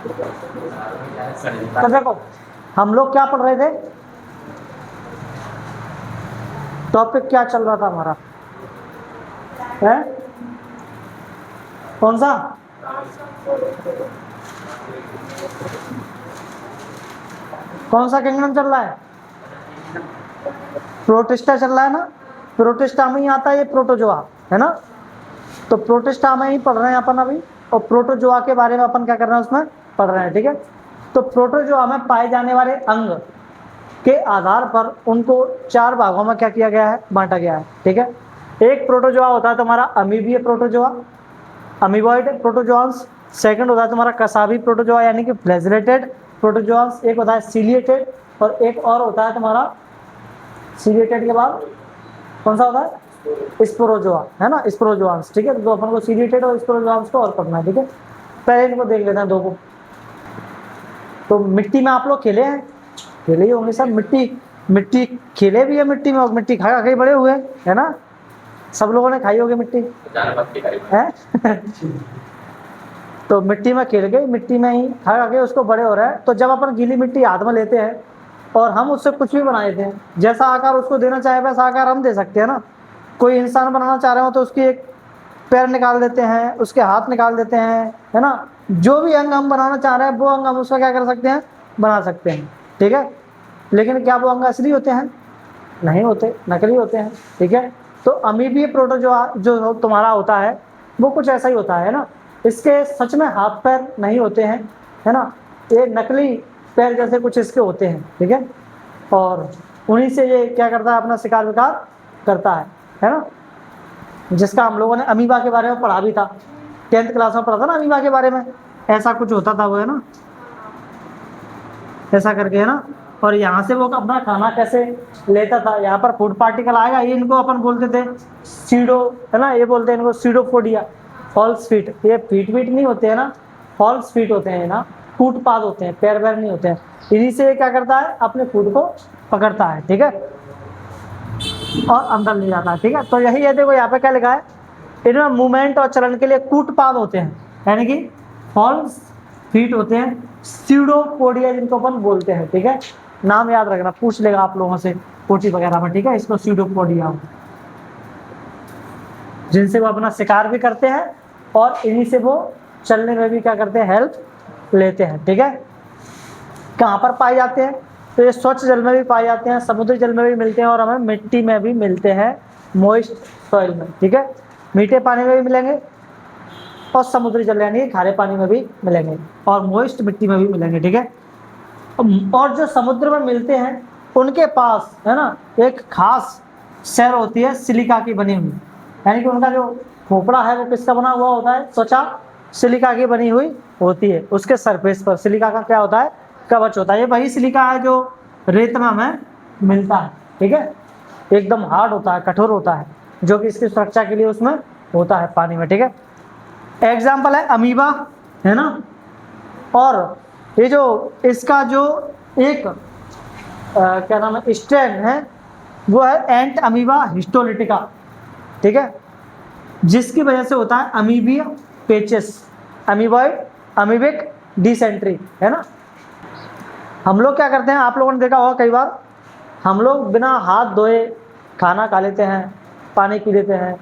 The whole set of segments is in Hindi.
तो देखो हम लोग क्या पढ़ रहे थे, टॉपिक क्या चल रहा था हमारा है, कौन सा? कौन सा किंगडम चल रहा है? प्रोटिस्टा चल रहा है ना। प्रोटिस्टा में ही आता है ये प्रोटोजोआ, है ना। तो प्रोटिस्टा में ही पढ़ रहे हैं अपन अभी, और प्रोटोजोआ के बारे में अपन क्या कर रहे हैं उसमें पढ़ रहे हैं, ठीक है। तो प्रोटोजोआ में पाए जाने वाले अंग के आधार पर उनको 4 भागों में क्या किया गया है, बांटा गया है, ठीक है। एक प्रोटोजोआ होता है तुम्हारा अमीबीय प्रोटोजोआ, अमीबॉइड प्रोटोजोआंस। सेकंड होता है तुम्हारा कसाबी प्रोटोजोआ यानी कि फ्लैजिलेटेड प्रोटोजोआंस। एक होता है सीलिएटेड, और एक और होता है तुम्हारा सीलिएटेड के बाद कौन सा होता है, स्पोरोजोआ, है ना, स्पोरोजोआंस, ठीक है। तो अपन को सीलिएटेड और स्पोरोजोआंस को और पढ़ना है, ठीक है। पहले इनको देख लेते हैं दो को। तो मिट्टी में आप लोग खेले हैं, खेले ही होंगे सब, मिट्टी खेले भी है मिट्टी में, और मिट्टी खा खा के बड़े हुए, है ना। सब लोगों ने खाई होगी मिट्टी है तो मिट्टी में खेल गए, मिट्टी में ही खा खा के उसको बड़े हो रहे हैं। तो जब अपन गीली मिट्टी हाथ में लेते हैं और हम उससे कुछ भी बना देते हैं, जैसा आकार उसको देना चाहे वैसा आकार हम दे सकते हैं ना। कोई इंसान बनाना चाह रहे हो तो उसकी एक पैर निकाल देते हैं, उसके हाथ निकाल देते हैं, है ना। जो भी अंग हम बनाना चाह रहे हैं वो अंग हम उसका क्या कर सकते हैं, बना सकते हैं, ठीक है। लेकिन क्या वो अंग असली होते हैं? नहीं होते, नकली होते हैं, ठीक है। तो अमीबीय प्रोटोजोआ जो तुम्हारा होता है वो कुछ ऐसा ही होता है ना। इसके सच में हाथ पैर नहीं होते हैं, है ना। ये नकली पैर जैसे कुछ इसके होते हैं, ठीक है। और उन्हीं से ये क्या करता है, अपना शिकार विकार करता है ना। जिसका हम लोगों ने अमीबा के बारे में पढ़ा भी था, 10th क्लास में पढ़ा था ना अमीबा के बारे में। ऐसा कुछ होता था वो, है ना, ऐसा करके, है ना। और यहाँ से वो अपना खाना कैसे लेता था, यहाँ पर फूड पार्टिकल आएगा, ये इनको अपन बोलते थे सीडो, है ना। ये बोलते हैं इनको सीडोपोडिया, फॉल्स फीट। ये फीट नहीं होते हैं ना, फॉल्स फीट होते हैं ना, फुटपाथ होते हैं, पैर वैर नहीं होते हैं। इन्हीं से ये क्या करता है, अपने फूड को पकड़ता है, ठीक है, और अंदर ले जाता है, ठीक है। तो यही है, देखो यहाँ पे क्या लिखा है, इनमें मूवमेंट और चलन के लिए कूटपाद होते हैं, यानी कि फॉल्स फीट होते हैं, सीडोपोडिया जिनको अपन बोलते हैं, ठीक है। नाम याद रखना, पूछ लेगा आप लोगों से कोटी वगैरह में, ठीक है। इसको सीडोपोडिया, जिनसे वो अपना शिकार भी करते हैं और इन्हीं से वो चलने में भी क्या करते हैं, हेल्प लेते हैं, ठीक है। कहाँ पर पाए जाते हैं? तो ये स्वच्छ जल में भी पाए जाते हैं, समुद्री जल में भी मिलते हैं, और हमें मिट्टी में भी मिलते हैं, मॉइस्ट सॉइल में, ठीक है। मीठे पानी में भी मिलेंगे, और समुद्री जल यानी खारे पानी में भी मिलेंगे, और मॉइस्ट मिट्टी में भी मिलेंगे, ठीक है। और जो समुद्र में मिलते हैं उनके पास, है ना, एक खास सेल होती है सिलिका की बनी हुई, यानी कि उनका जो खोपड़ा है वो किसका बना हुआ होता है, त्वचा सिलिका की बनी हुई होती है। उसके सरफेस पर सिलिका का क्या होता है, कवच होता है। ये वही सिलिका है जो रेत में हमें मिलता है, ठीक है। एकदम हार्ड होता है, कठोर होता है, जो कि इसकी सुरक्षा के लिए उसमें होता है पानी में, ठीक है। एग्जाम्पल है अमीबा, है ना। और ये जो इसका जो एक क्या नाम है, स्ट्रेन है, वो है एंट अमीबा हिस्टोलिटिका, ठीक है, जिसकी वजह से होता है amoebae patches, amoeboid, amoebic dysentery, है ना। हम लोग क्या करते हैं, आप लोगों ने देखा होगा कई बार, हम लोग बिना हाथ धोए खाना खा लेते हैं, पानी पी लेते हैं,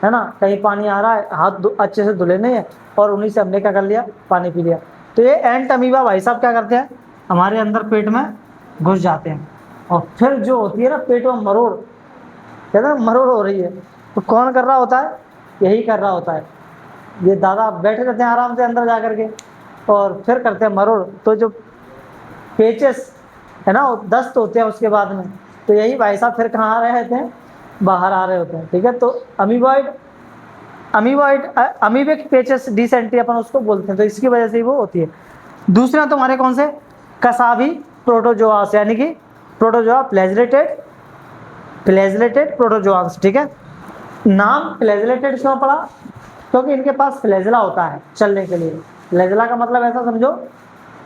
है ना। कहीं पानी आ रहा है, हाथ अच्छे से धुले नहीं है, और उन्हीं से हमने क्या कर लिया, पानी पी लिया। तो ये एंट अमीबा भाई साहब क्या करते हैं, हमारे अंदर पेट में घुस जाते हैं, और फिर जो होती है ना पेट में मरोड़, कहते हैं मरोड़ हो रही है, तो कौन कर रहा होता है, यही कर रहा होता है। ये दादा बैठे रहते हैं आराम से अंदर जा करके, और फिर करते हैं मरोड़। तो जो पेचेस है ना, दस्त होते हैं उसके बाद में, तो यही भाई साहब फिर कहाँ आ रहे होते हैं, बाहर आ रहे होते हैं, ठीक है। तो अमीबिक पेचेस डिसेंट्री अपन उसको बोलते हैं, तो इसकी वजह से ही वो होती है। दूसरा तुम्हारे कौन से, कसाबी प्रोटोजोआस, यानी कि प्रोटोजोआ फ्लैजिलेटेड प्रोटोजोआस, ठीक है। नाम फ्लैजिलेटेड क्यों पड़ा, क्योंकि इनके पास फ्लैजिला होता है चलने के लिए। फ्लैजिला का मतलब ऐसा समझो,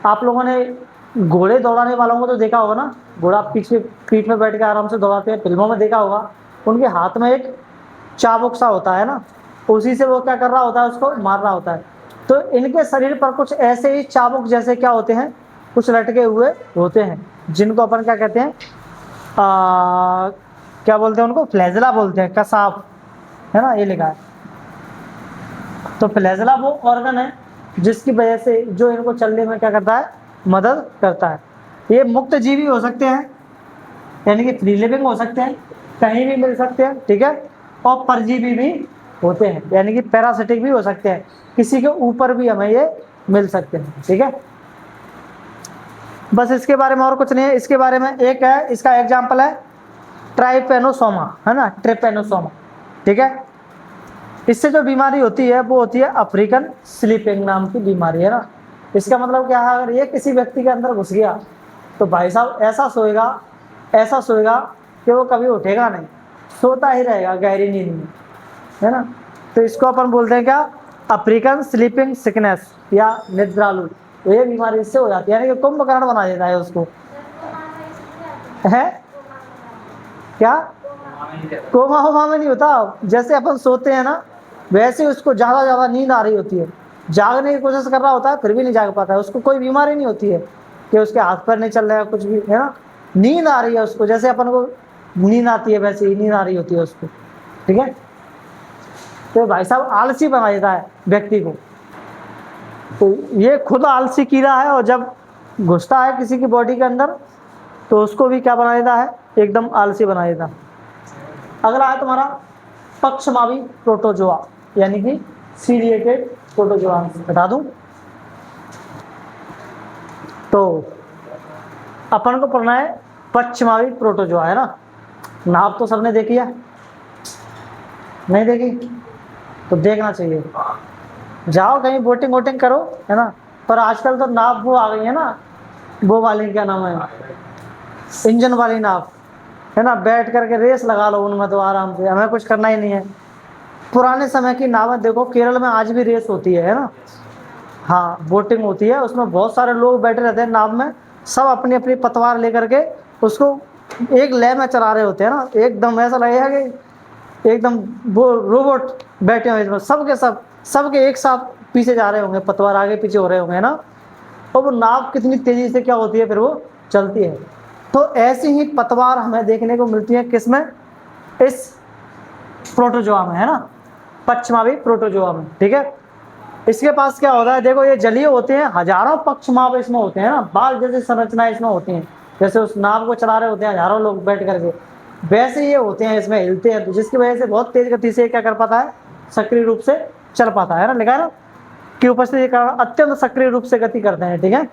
आप लोगों ने घोड़े दौड़ाने वालों को तो देखा होगा ना, घोड़ा पीछे पीठ में बैठ के आराम से दौड़ाते हैं, फिल्मों में देखा होगा, उनके हाथ में एक चाबुक सा होता है ना, उसी से वो क्या कर रहा होता है, उसको मार रहा होता है। तो इनके शरीर पर कुछ ऐसे ही चाबुक जैसे क्या होते हैं, कुछ लटके हुए होते हैं, जिनको अपन क्या कहते हैं, क्या बोलते हैं उनको, फ्लैजला बोलते हैं, कसाव, है ना, ये लिखा है। तो फ्लैजला वो ऑर्गन है जिसकी वजह से जो इनको चलने में क्या करता है, मदद करता है। ये मुक्त जीवी हो सकते हैं, यानी कि फ्री लिविंग हो सकते हैं, कहीं भी मिल सकते हैं, ठीक है, और परजीवी भी होते हैं, यानी कि पैरासिटिक भी हो सकते हैं, किसी के ऊपर भी हमें ये मिल सकते हैं, ठीक है। बस इसके बारे में और कुछ नहीं है। इसके बारे में एक है, इसका एग्जाम्पल है ट्राइपेनोसोमा, है ना, ट्रिपेनोसोमा, ठीक है। इससे जो बीमारी होती है वो होती है अफ्रीकन स्लीपिंग नाम की बीमारी, है ना। इसका मतलब क्या है, अगर ये किसी व्यक्ति के अंदर घुस गया तो भाई साहब ऐसा सोएगा कि वो कभी उठेगा नहीं, सोता ही रहेगा गहरी नींद में, है ना। तो इसको अपन बोलते हैं क्या, अफ्रीकन स्लीपिंग सिकनेस या निद्रालु। ये बीमारी इससे हो जाती है, यानी कि कुंभकर्ण बना देता है उसको, है क्या, कोमा होमा में नहीं होता। जैसे अपन सोते हैं ना, वैसे उसको ज्यादा नींद आ रही होती है, जागने की कोशिश कर रहा होता है फिर भी नहीं जाग पाता है। उसको कोई बीमारी नहीं होती है कि उसके हाथ पैर नहीं चल रहा है, कुछ भी, है ना, नींद आ रही है उसको, जैसे अपन को नींद आती है वैसे ही नींद आ रही होती है उसको, ठीक है। तो भाई साहब आलसी बना देता है व्यक्ति को। तो ये खुद आलसी कीड़ा है, और जब घुसता है किसी की बॉडी के अंदर तो उसको भी क्या बना देता है, एकदम आलसी बना देता है। अगला है तुम्हारा पक्षमावी प्रोटोजोआ, यानी कि सीलिएटेड प्रोटोजोआ, बता दूं तो अपन को पढ़ना है पक्षमावी प्रोटोजोआ, है ना। नाव तो सबने देखी है, नहीं देखी तो देखना चाहिए, जाओ कहीं बोटिंग वोटिंग करो, है ना। पर आजकल तो नाव वो आ गई है ना, वो वाली क्या नाम है, इंजन वाली नाव, है ना, बैठ करके रेस लगा लो उनमें तो आराम से, हमें कुछ करना ही नहीं है। पुराने समय की नावें देखो, केरल में आज भी रेस होती है ना, हाँ बोटिंग होती है, उसमें बहुत सारे लोग बैठे रहते हैं नाव में, सब अपनी अपनी पतवार लेकर के उसको एक लय में चला रहे होते हैं ना, एकदम ऐसा लगेगा कि एकदम वो रोबोट बैठे हुए इसमें, सबके एक साथ पीछे जा रहे होंगे, पतवार आगे पीछे हो रहे होंगे ना, और वो नाव कितनी तेजी से क्या होती है फिर वो चलती है। तो ऐसी ही पतवार हमें देखने को मिलती है किसमें, इस प्रोटोजोआ में, है ना, पक्षमावी प्रोटोजोआ में, ठीक है। इसके पास क्या होता है, देखो ये जलीय होते हैं, हजारों पक्षमाव इसमें होते हैं ना, बाल जैसी संरचनाएं इसमें होती हैं, जैसे उस नाव को चला रहे होते हैं हजारों लोग बैठ करके, वैसे ये होते हैं, इसमें हिलते हैं, तो जिसकी वजह से बहुत तेज गति से क्या कर पाता है, सक्रिय रूप से चल पाता है ना, लिखा है ना कि उपस्थिति के कारण अत्यंत सक्रिय रूप से गति करते हैं, ठीक है।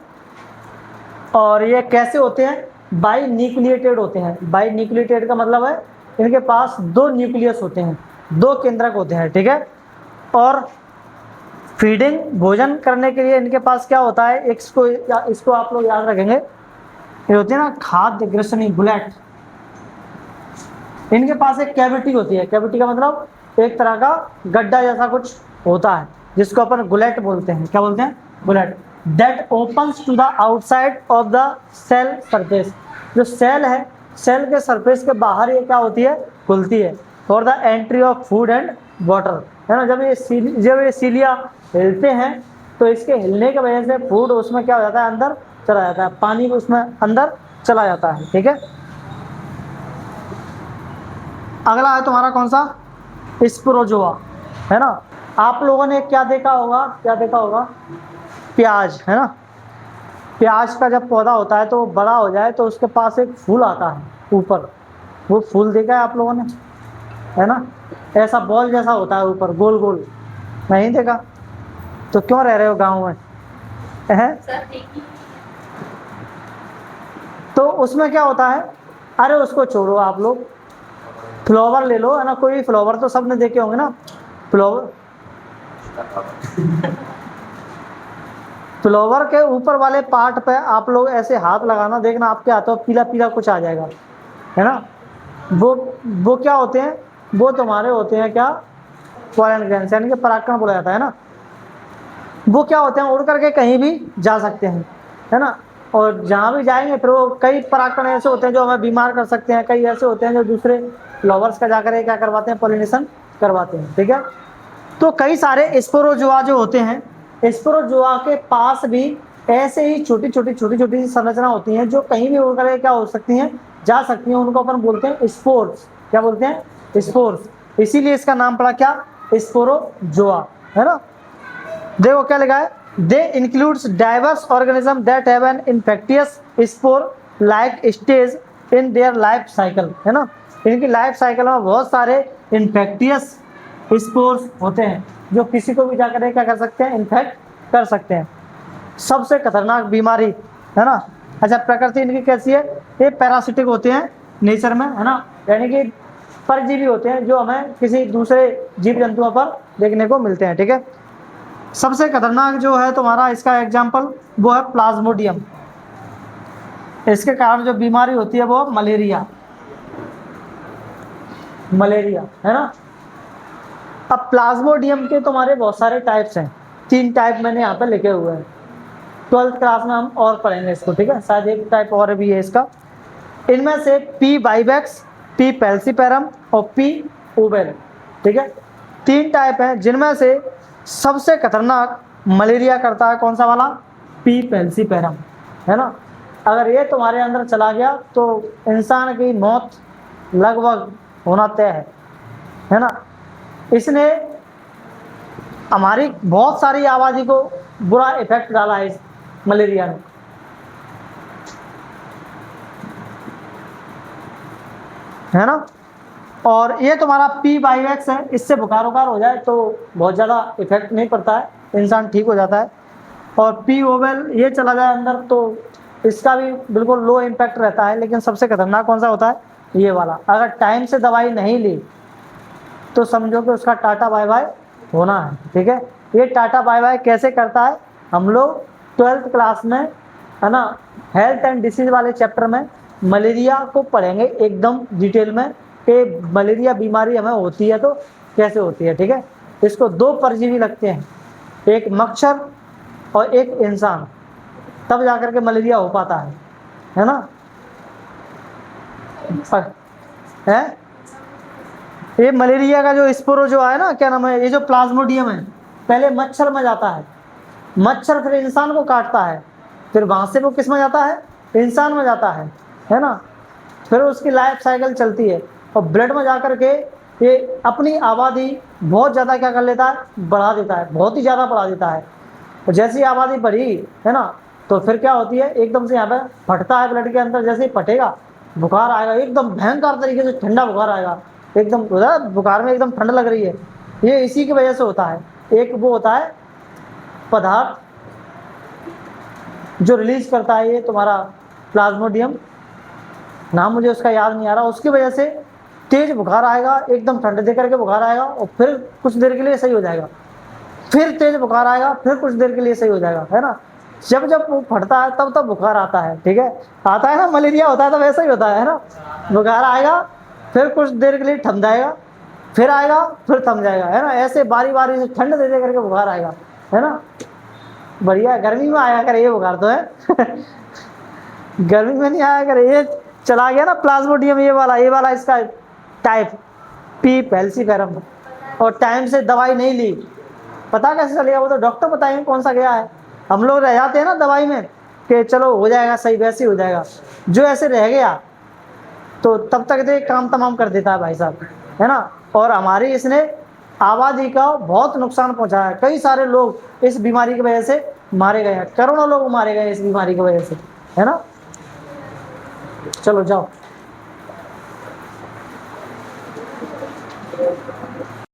और ये कैसे होते हैं, बाई न्यूक्लिएटेड होते हैं। बाई न्यूक्लिएटेड का मतलब है इनके पास 2 न्यूक्लियस होते हैं, 2 केंद्रक होते हैं, ठीक है। और फीडिंग भोजन करने के लिए इनके पास क्या होता है, इसको आप लोग याद रखेंगे, ये होती है ना खाद्य ग्रसनी बुलेट, इनके पास एक कैविटी होती है, कैविटी का मतलब एक तरह का गड्ढा जैसा कुछ होता है, जिसको अपन गुलेट बोलते हैं, क्या बोलते हैं, gullet, that opens to the outside of the cell surface. जो सेल है, सेल के सरफेस के बाहर ये क्या होती है, खुलती है, for the entry of food and water, है ना। जब ये सीलिया हिलते हैं तो इसके हिलने की वजह से फूड उसमें क्या हो जाता है, अंदर चला जाता है, पानी उसमें अंदर चला जाता है, ठीक है। अगला है तुम्हारा कौन सा, स्पोरोजोआ, है ना। आप लोगों ने क्या देखा होगा, प्याज, है ना। प्याज का जब पौधा होता है तो वो बड़ा हो जाए तो उसके पास एक फूल आता है ऊपर, वो फूल देखा है आप लोगों ने, है ना, ऐसा बॉल जैसा होता है ऊपर, गोल गोल, नहीं देखा तो क्यों रह रहे हो गाँव में, है? तो उसमें क्या होता है, अरे उसको छोड़ो आप लोग, फ्लावर ले लो, है ना, कोई फ्लावर तो सबने देखे होंगे ना, फ्लावर के ऊपर वाले पार्ट पे आप लोग ऐसे हाथ लगाना, देखना आपके हाथों पीला पीला कुछ आ जाएगा, है ना। वो क्या होते हैं, वो तुम्हारे होते हैं क्या, पोलन ग्रैंड्स, यानी कि परागकण बोला जाता है ना। वो क्या होते हैं, उड़ करके कहीं भी जा सकते हैं, है ना, और जहाँ भी जाएंगे फिर वो कई परागकण ऐसे होते हैं जो हमें बीमार कर सकते हैं, कई ऐसे होते हैं जो दूसरे फ्लावर्स का जाकर क्या करवाते हैं, पॉलिनेशन करवाते हैं, ठीक है। तो कई सारे स्पोरोजोआ जो होते हैं स्पोरोजोआ के पास भी ऐसे ही छोटी छोटी संरचना होती हैं जो कहीं भी उड़ करके क्या हो सकती हैं, जा सकती हैं। उनको अपन बोलते हैं स्पोर्स। क्या बोलते हैं? स्पोर्स। इसीलिए इसका नाम पड़ा क्या? स्पोरोजोआ, है ना। देखो क्या लिखा है, they include diverse organism that have an infectious spore like stage in their life cycle, है ना। इनकी लाइफ साइकिल में बहुत सारे इन्फेक्टियस स्पोर्स होते हैं जो किसी को भी जाकर क्या कर सकते हैं, इन्फेक्ट कर सकते हैं। सबसे खतरनाक बीमारी, है ना। अच्छा, प्रकृति इनकी कैसी है? ये पैरासिटिक होते हैं नेचर में, है ना, यानी कि परजीवी होते हैं जो हमें किसी दूसरे जीव जंतुओं पर देखने को मिलते हैं, ठीक है। सबसे खतरनाक जो है तुम्हारा इसका एग्जाम्पल वो है प्लाज्मोडियम। इसके कारण जो बीमारी होती है वो मलेरिया, है ना। अब प्लाज्मोडियम के तुम्हारे बहुत सारे टाइप्स हैं, 3 टाइप मैंने यहाँ पे लिखे हुए हैं। 12th क्लास में हम और पढ़ेंगे इसको, ठीक है। शायद एक टाइप और भी है इसका। इनमें से पी वाइवेक्स, पी पेल्सीपेरम और पी उबेल, ठीक है। 3 टाइप हैं जिनमें से सबसे खतरनाक मलेरिया करता है कौन सा वाला? पी पेल्सीपेरम, है ना। अगर ये तुम्हारे अंदर चला गया तो इंसान की मौत लगभग होना तय है ना। इसने हमारी बहुत सारी आबादी को बुरा इफेक्ट डाला है इस मलेरिया ने, है ना। और ये तुम्हारा पी वाइवेक्स है, इससे बुखार उखार हो जाए तो बहुत ज़्यादा इफेक्ट नहीं पड़ता है, इंसान ठीक हो जाता है। और पी ओवेल ये चला जाए अंदर तो इसका भी बिल्कुल लो इम्पैक्ट रहता है। लेकिन सबसे खतरनाक कौन सा होता है? ये वाला। अगर टाइम से दवाई नहीं ली तो समझो कि उसका टाटा बाय बाय होना है, ठीक है। ये टाटा बाय बाय कैसे करता है? हम लोग 12th क्लास में, है ना, हेल्थ एंड डिसीज वाले चैप्टर में मलेरिया को पढ़ेंगे एकदम डिटेल में कि मलेरिया बीमारी हमें होती है तो कैसे होती है, ठीक है। इसको 2 परजीवी लगते हैं, एक मच्छर और एक इंसान, तब जाकर के मलेरिया हो पाता है ना। है ये मलेरिया का जो स्पोरो जो है ना, क्या नाम है, ये जो प्लाज्मोडियम है, पहले मच्छर में जाता है, मच्छर फिर इंसान को काटता है, फिर वहां से वो किस में जाता है? इंसान में जाता है ना। फिर उसकी लाइफ साइकिल चलती है और ब्लड में जाकर के ये अपनी आबादी बहुत ज़्यादा क्या कर लेता है? बढ़ा देता है, बहुत ही ज़्यादा बढ़ा देता है। और जैसी आबादी बढ़ी, है ना, तो फिर क्या होती है? एकदम से यहाँ पे फटता है ब्लड के अंदर। जैसे ही फटेगा बुखार आएगा, एकदम भयंकर तरीके से ठंडा बुखार आएगा, एकदम बुखार में एकदम ठंड लग रही है। ये इसी की वजह से होता है। एक वो होता है पदार्थ जो रिलीज करता है ये तुम्हारा प्लाज्मोडियम, नाम मुझे उसका याद नहीं आ रहा, उसकी वजह से तेज बुखार आएगा, एकदम ठंड दे करके बुखार आएगा और फिर कुछ देर के लिए सही हो जाएगा, फिर तेज बुखार आएगा, फिर कुछ देर के लिए सही हो जाएगा, है ना। जब जब वो फटता है तब तब बुखार आता है, ठीक है। आता है ना, मलेरिया होता है तो वैसा ही होता है ना। बुखार आएगा, फिर कुछ देर के लिए थम जाएगा, फिर आएगा, फिर थम जाएगा, है ना। ऐसे बारी बारी से ठंड दे करके बुखार आएगा, है ना। बढ़िया, गर्मी में आया करे ये बुखार तो है गर्मी में नहीं आया करे। ये चला गया ना प्लाज्मोडियम, ये वाला इसका टाइप पी पेल्सीपेरम, और टाइम से दवाई नहीं ली, पता कैसे चलेगा? वो तो डॉक्टर बताएंगे कौन सा गया है। हम लोग रह जाते हैं ना दवाई में कि चलो हो जाएगा सही, वैसे ही हो जाएगा। जो ऐसे रह गया तो तब तक तो काम तमाम कर देता है भाई साहब, है ना। और हमारी इसने आबादी का बहुत नुकसान पहुंचाया है। कई सारे लोग इस बीमारी की वजह से मारे गए हैं, करोड़ों लोग मारे गए इस बीमारी की वजह से, है ना। चलो जाओ।